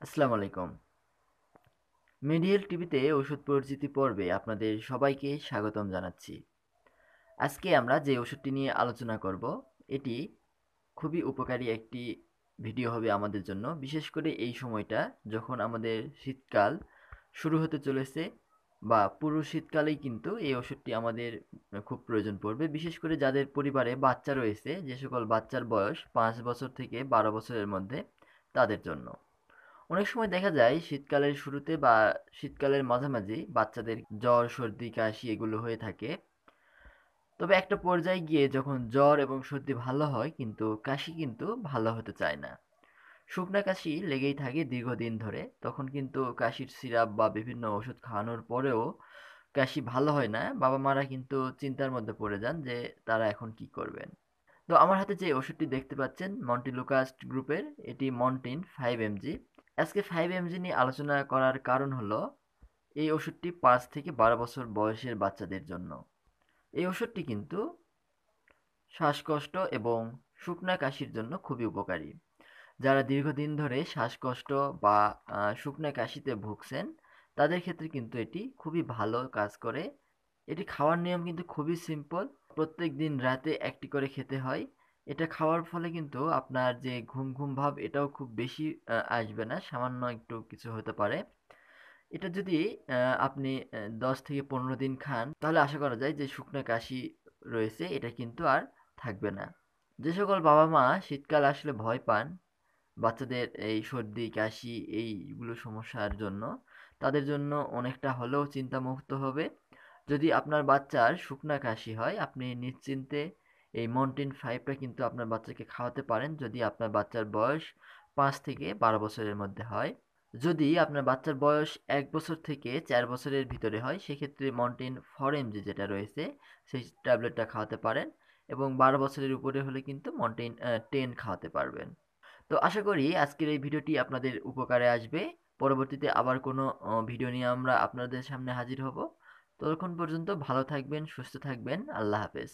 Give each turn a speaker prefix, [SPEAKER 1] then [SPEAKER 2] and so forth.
[SPEAKER 1] আসসালামু আলাইকুম। মেডিহেল টিভিতে ওষুধ পরিচিতি পর্বে আপনাদের সবাইকে স্বাগতম জানাচ্ছি। আজকে আমরা যে ওষুধটি নিয়ে আলোচনা করব, এটি খুবই উপকারী একটি ভিডিও হবে আমাদের জন্য। বিশেষ করে এই সময়টা যখন আমাদের শীতকাল শুরু হতে চলেছে বা পুরো শীতকালেই কিন্তু এই ওষুধটি আমাদের খুব প্রয়োজন পড়বে। বিশেষ করে যাদের পরিবারে বাচ্চা রয়েছে, যে সকল বাচ্চার বয়স ৫ বছর থেকে ১২ বছরের মধ্যে, তাদের জন্য। অনেক সময় দেখা যায় শীতকালের শুরুতে বা শীতকালের মাঝামাঝি বাচ্চাদের জ্বর, সর্দি, কাশি এগুলো হয়ে থাকে। তবে একটা পর্যায়ে গিয়ে যখন জ্বর এবং সর্দি ভালো হয় কিন্তু কাশি কিন্তু ভালো হতে চায় না। শুকনা কাশি লেগেই থাকে দীর্ঘদিন ধরে। তখন কিন্তু কাশির সিরাপ বা বিভিন্ন ওষুধ খাওয়ানোর পরেও কাশি ভালো হয় না। বাবা-মারা কিন্তু চিন্তার মধ্যে পড়ে যান যে তারা এখন কি করবেন। তো আমার হাতে যে ওষুধটি দেখতে পাচ্ছেন মন্টিলুকাস্ট গ্রুপের, এটি মন্টিন 5 এমজি। আজকে 5 এমজি নিয়ে আলোচনা করার কারণ হলো এই ওষুধটি ৫ থেকে ১২ বছর বয়সের বাচ্চাদের জন্য। এই ওষুধটি কিন্তু শ্বাসকষ্ট এবং শুকনা কাশির জন্য খুবই উপকারী। যারা দীর্ঘদিন ধরে শ্বাসকষ্ট বা শুকনা কাশিতে ভুগছেন, তাদের ক্ষেত্রে কিন্তু এটি খুবই ভালো কাজ করে। এটি খাওয়ার নিয়ম কিন্তু খুবই সিম্পল। প্রত্যেকদিন রাতে একটি করে খেতে হয়। এটা খাওয়ার ফলে কিন্তু আপনার যে ঘুম ভাব এটাও খুব বেশি আসবে না। সামান্য একটু কিছু হতে পারে। এটা যদি আপনি ১০ থেকে ১৫ দিন খান, তাহলে আশা করা যায় যে শুকনা কাশি রয়েছে এটা কিন্তু আর থাকবে না। যে সকল বাবা-মা শীতকাল আসলে ভয় পান বাচ্চাদের এই সর্দি, কাশি এইগুলো সমস্যার জন্য, তাদের জন্য অনেকটা হলেও চিন্তামুক্ত হবে। যদি আপনার বাচ্চার শুকনা কাশি হয়, আপনি নিশ্চিন্তে এই মন্টিন 5 টা কিন্তু আপনার বাচ্চাকে খাওয়াতে পারেন যদি আপনার বাচ্চার বয়স ৫ থেকে ১২ বছরের মধ্যে হয়। যদি আপনার বাচ্চার বয়স ১ বছর থেকে ৪ বছরের ভিতরে হয়, সেক্ষেত্রে মন্টিন 4 এমজি যেটা রয়েছে, সেই ট্যাবলেটটা খাওয়াতে পারেন এবং ১২ বছরের উপরে হলে কিন্তু মন্টিন 10 খাওয়াতে পারবেন। তো আশা করি আজকের এই ভিডিওটি আপনাদের উপকারে আসবে। পরবর্তীতে আবার কোনো ভিডিও নিয়ে আমরা আপনাদের সামনে হাজির হব। ততক্ষণ পর্যন্ত ভালো থাকবেন, সুস্থ থাকবেন। আল্লাহ হাফেজ।